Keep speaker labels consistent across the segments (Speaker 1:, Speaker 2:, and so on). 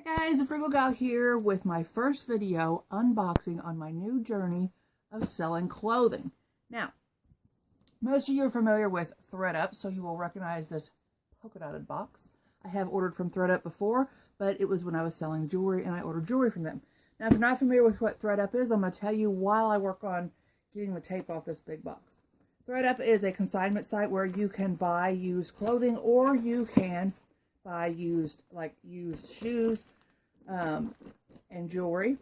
Speaker 1: Hi guys, the Frugal Gal here with my first video unboxing on my new journey of selling clothing. Now, most of you are familiar with Thredup, so you will recognize this polka dotted box. I have ordered from Thredup before, but it was when I was selling jewelry and I ordered jewelry from them. Now, if you're not familiar with what Thredup is, I'm going to tell you while I work on getting the tape off this big box. Thredup is a consignment site where you can buy used clothing, or you can buy used shoes and jewelry.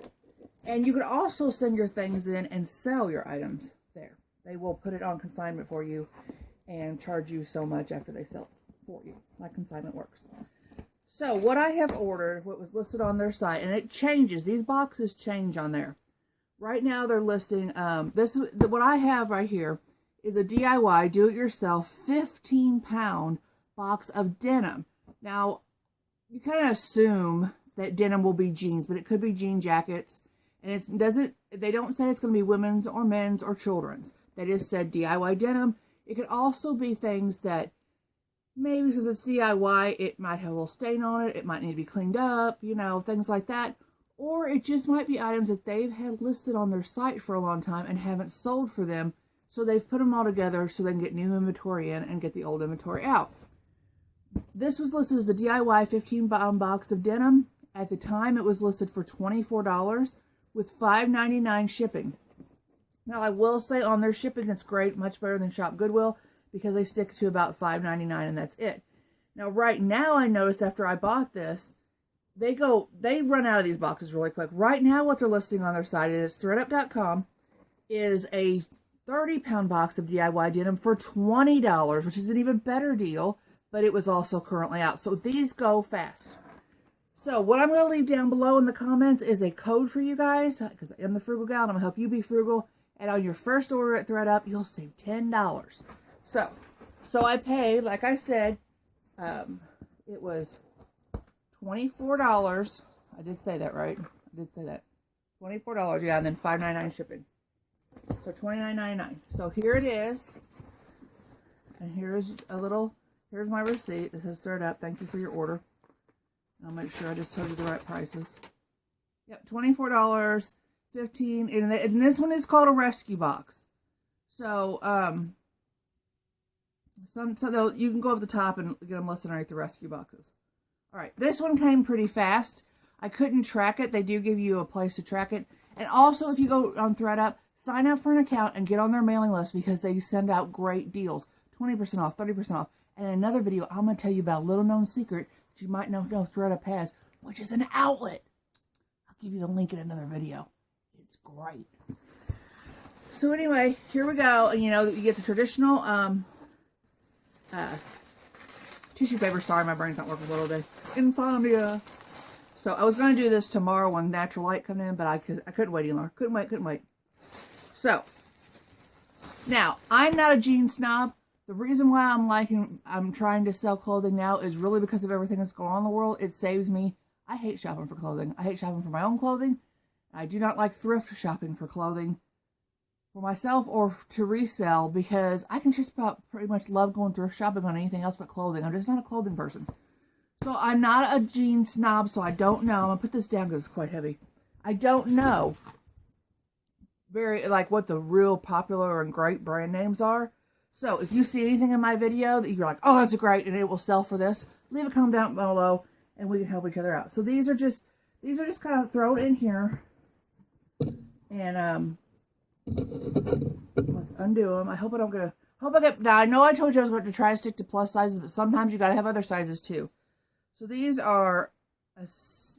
Speaker 1: And you can also send your things in and sell your items there. They will put it on consignment for you and charge you so much after they sell it for you, like consignment works. So what I have ordered, what was listed on their site, and it changes. These boxes change on there. Right now they're listing, what I have right here is a DIY, do-it-yourself, 15-pound box of denim. Now, you kind of assume that denim will be jeans, but it could be jean jackets. And they don't say it's going to be women's or men's or children's. They just said DIY denim. It could also be things that maybe since it's DIY, it might have a little stain on it. It might need to be cleaned up, you know, things like that. Or it just might be items that they've had listed on their site for a long time and haven't sold for them. So they've put them all together so they can get new inventory in and get the old inventory out. This was listed as the DIY 15-pound box of denim. At the time, it was listed for $24 with $5.99 shipping. Now, I will say on their shipping, it's great, much better than Shop Goodwill, because they stick to about $5.99 and that's it. Now, right now, I noticed after I bought this, they run out of these boxes really quick. Right now, what they're listing on their site is Thredup.com is a 30-pound box of DIY denim for $20, which is an even better deal, but it was also currently out. So these go fast. So what I'm going to leave down below in the comments is a code for you guys, because I am the Frugal Gal and I'm going to help you be frugal. And on your first order at Thredup, you'll save $10. So I paid, like I said, it was $24. I did say that, right? I did say that. $24, yeah, and then $5.99 shipping. So $29.99. So here it is. And here's my receipt. It says Thredup. Thank you for your order. I'll make sure I just told you the right prices. Yep, $24, $15, and this one is called a rescue box. So, you can go up the top and get them listed underneath the rescue boxes. All right, this one came pretty fast. I couldn't track it. They do give you a place to track it. And also, if you go on Thredup, sign up for an account and get on their mailing list because they send out great deals. 20% off, 30% off. And in another video, I'm going to tell you about a little-known secret you might know Thredup has, which is an outlet. I'll give you the link in another video. It's great. So anyway, here we go. And you know, you get the traditional tissue paper. Sorry, my brain's not working a little bit. Insomnia. So I was going to do this tomorrow when natural light come in, but I couldn't wait anymore. Couldn't wait. So now I'm not a jean snob. The reason why I'm trying to sell clothing now is really because of everything that's going on in the world. It saves me. I hate shopping for clothing. I hate shopping for my own clothing. I do not like thrift shopping for clothing for myself or to resell because I can just about pretty much love going thrift shopping on anything else but clothing. I'm just not a clothing person. So I'm not a jean snob, so I don't know. I'm going to put this down because it's quite heavy. I don't know what the real popular and great brand names are. So, if you see anything in my video that you're like, oh, that's great, and it will sell for this, leave a comment down below, and we can help each other out. So, these are just kind of thrown in here, and, let's undo them. I hope I get, now, I know I told you I was going to try to stick to plus sizes, but sometimes you got to have other sizes, too. So, these are,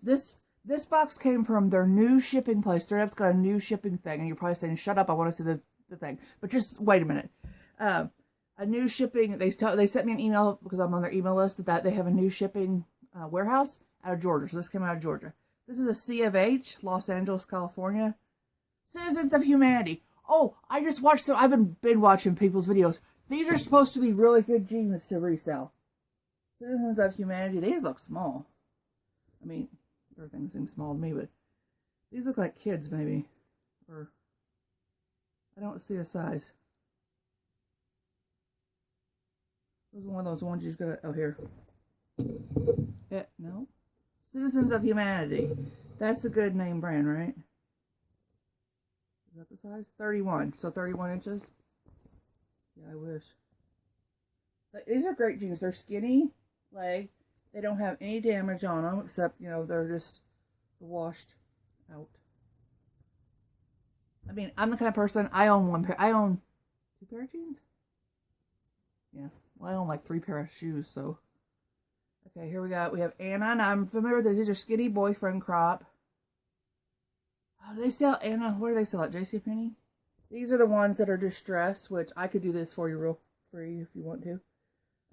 Speaker 1: this box came from their new shipping place. Thredup's got a new shipping thing, and you're probably saying, shut up, I want to see the thing. But just wait a minute. A new shipping, they sent me an email because I'm on their email list that they have a new shipping warehouse out of Georgia. So this came out of Georgia. This is a C of H, Los Angeles, California. Citizens of Humanity. Oh, I've been watching people's videos. These are supposed to be really good jeans to resell. Citizens of Humanity. These look small. I mean, everything seems small to me, but these look like kids maybe. Or, I don't see a size. This is one of those ones you just gotta, oh, here. Yeah, no. Citizens of Humanity. That's a good name brand, right? Is that the size? 31. So 31 inches? Yeah, I wish. But these are great jeans. They're skinny leg. They don't have any damage on them, except, you know, they're just washed out. I mean, I'm the kind of person, I own one pair. I own 2 pair of jeans? Yeah. Well, I own like 3 pair of shoes, so. Okay, here we go. We have Anna, and I'm familiar with this. These are skinny boyfriend crop. Oh, they sell Anna. Where do they sell it? JCPenney? These are the ones that are distressed, which I could do this for you real free if you want to.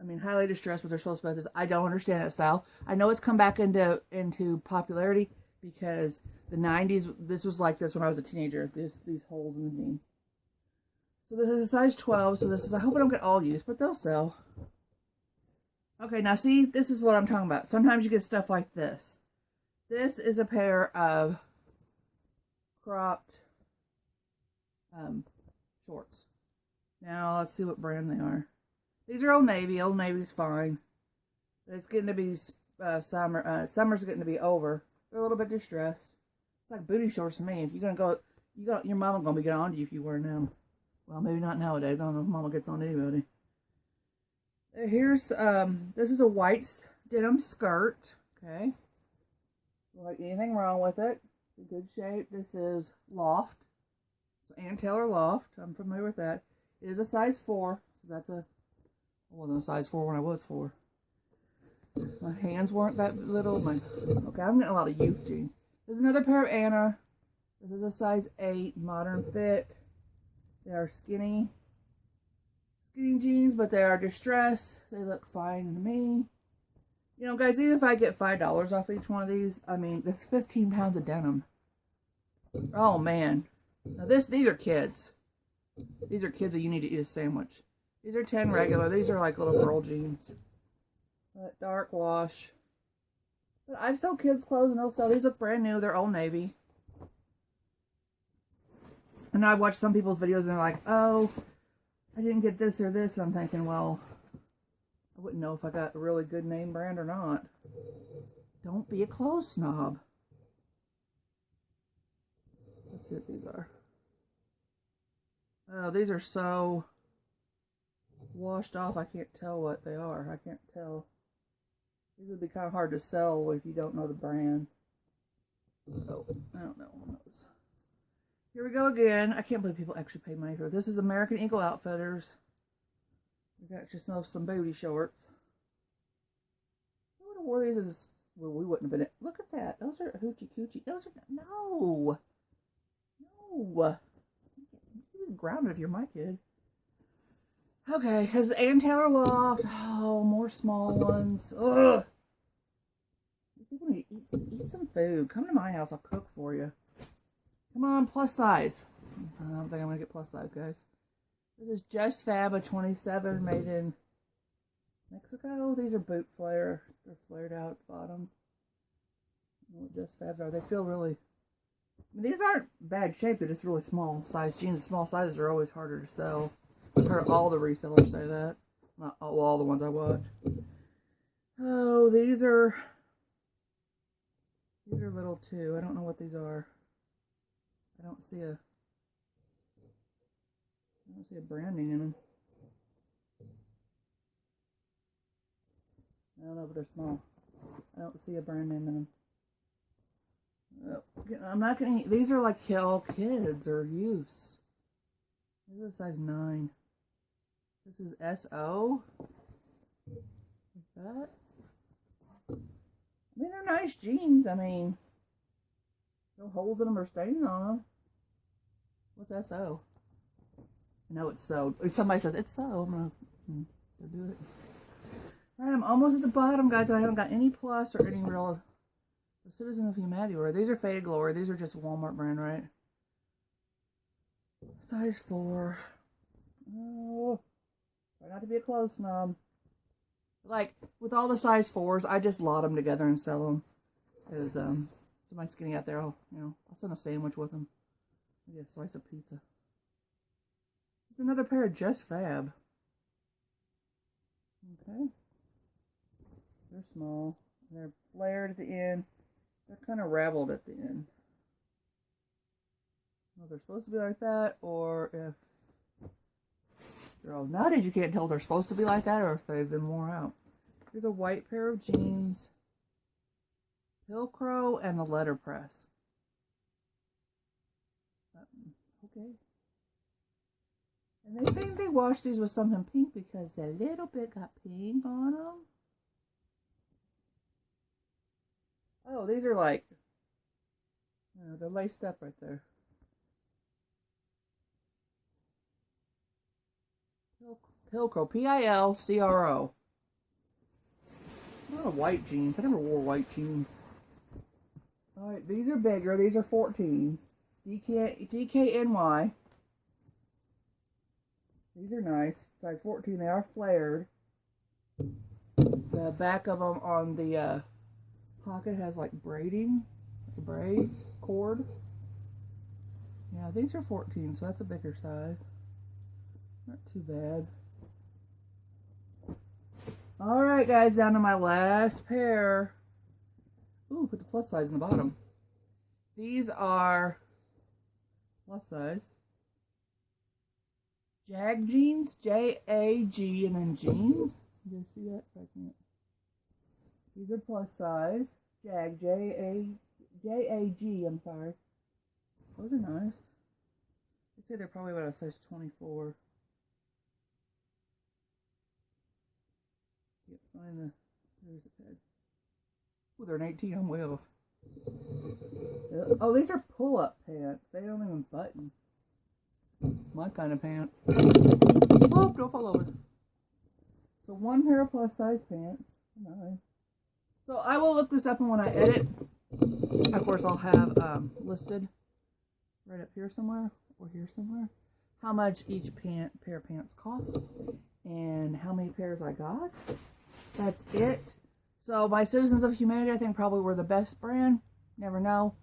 Speaker 1: I mean, highly distressed, but they're so expensive. I don't understand that style. I know it's come back into popularity because the 90s, this was like this when I was a teenager. These holes in the jean. So this is a size 12. So this is, I hope I don't get all used, but they'll sell. Okay, now see, this is what I'm talking about. Sometimes you get stuff like this. This is a pair of cropped shorts. Now, let's see what brand they are. These are Old Navy. Old Navy's fine. But it's getting to be summer's getting to be over. They're a little bit distressed. It's like booty shorts to me. If you're gonna go, your mama gonna be getting on to you if you wear them. Well, maybe not nowadays. I don't know if mama gets on to anybody. Here's this is a white denim skirt. Okay, don't like anything wrong with it. It's in good shape. This is Loft. Ann Taylor Loft. I'm familiar with that. It is a size 4. So that's a. I wasn't a size 4 when I was 4. My hands weren't that little. Okay, I'm getting a lot of youth jeans. This is another pair of Anna. This is a size 8, modern fit. They are skinny jeans, but they are distressed. They look fine to me. You know, guys, even if I get $5 off each one of these, I mean, that's 15 pounds of denim. Oh, man. Now, these are kids. These are kids that you need to eat a sandwich. These are 10 regular. These are like little girl jeans. But dark wash. But I've sold kids' clothes, and they'll sell. These look brand new. They're Old Navy. And I've watched some people's videos, and they're like, oh, I didn't get this or this. I'm thinking, well, I wouldn't know if I got a really good name brand or not. Don't be a clothes snob. Let's see what these are. Oh, these are so washed off, I can't tell what they are. I can't tell. These would be kind of hard to sell if you don't know the brand. So, I don't know. Who knows? Here we go again. I can't believe people actually pay money for this. This is American Eagle Outfitters. We got just some booty shorts. I would have wore these as, well, we wouldn't have been. Look at that. Those are hoochie coochie. Those are, no. No. You're grounded if you're my kid. Okay, has Ann Taylor Loft. Oh, more small ones. Ugh. People need to eat some food. Come to my house. I'll cook for you. Come on, plus size. I don't think I'm going to get plus size, guys. This is Just Fab, a 27, made in Mexico. These are boot flare. They're flared out at the bottom. I don't know what Just Fabs are. They feel really... I mean, these aren't bad shape. They're just really small size jeans. Small sizes are always harder to sell. I've heard all the resellers say that. Not all the ones I watch. Oh, these are little too. I don't know what these are. I don't see a branding in them. I don't know, but they're small. I don't see a brand name in them. Oh, I'm not gonna. These are like all kids or youths. This is a size 9. This is SO. Like that. I mean, they're nice jeans. I mean, no holes in them or stains on them. What's SO? I know it's so. If somebody says it's so, I'm gonna do it. Alright, I'm almost at the bottom, guys. I haven't got any plus or any real Citizen of Humanity wear. These are Faded Glory. These are just Walmart brand, right? Size 4. Oh, try not to be a clothes snob. Like, with all the size 4s, I just lot them together and sell them. Because, somebody skinny out there, I'll send a sandwich with them. Maybe a slice of pizza. It's another pair of Just Fab. Okay. They're small. And they're flared at the end. They're kind of raveled at the end. Well, they're supposed to be like that, or if they're all knotted, you can't tell they're supposed to be like that, or if they've been worn out. Here's a white pair of jeans, Pilcrow, and the letterpress. Okay. And they think they washed these with something pink because a little bit got pink on them. Oh, these are like, they're laced up right there. Pilcrow, Pilcro. Not a white jeans. I never wore white jeans. Alright, these are bigger. These are 14s. DKNY. These are nice. Size 14. They are flared. The back of them on the pocket has like braiding. Like a braid cord. Yeah, these are 14, so that's a bigger size. Not too bad. Alright guys, down to my last pair. Ooh, put the plus size in the bottom. These are plus size. Jag jeans, J-A-G, and then jeans. You guys see that? I can't. These are plus size. Jag, J-A-G, I'm sorry. Those are nice. I'd say they're probably about a size 24. Can't find the, there's the tag. Ooh, they're an 18, I'm way off. Oh, these are pull-up pants. They don't even button. My kind of pants. Oh, don't fall over. So one pair of plus size pants. Nice. So I will look this up, and when I edit, of course I'll have listed right up here somewhere or here somewhere how much each pair of pants costs and how many pairs I got. That's it. So by Citizens of Humanity, I think probably we're the best brand. Never know.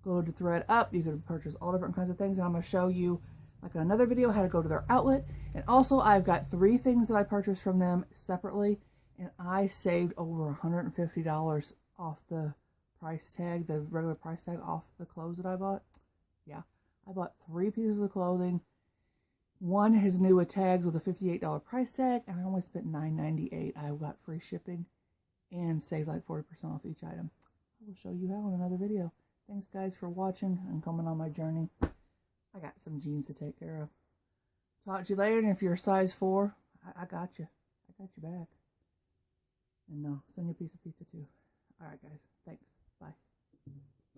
Speaker 1: Go to Thredup. You can purchase all different kinds of things. And I'm going to show you, like in another video, how to go to their outlet. And also, I've got 3 things that I purchased from them separately. And I saved over $150 off the price tag, the regular price tag off the clothes that I bought. Yeah. I bought 3 pieces of clothing. One is new with tags with a $58 price tag. And I only spent $9.98. I got free shipping and saved like 40% off each item. I will show you how in another video. Thanks guys for watching and coming on my journey. I got some jeans to take care of. Talk to you later, and if you're a size 4, I got you. I got your back. And send you a piece of pizza too. Alright guys, thanks.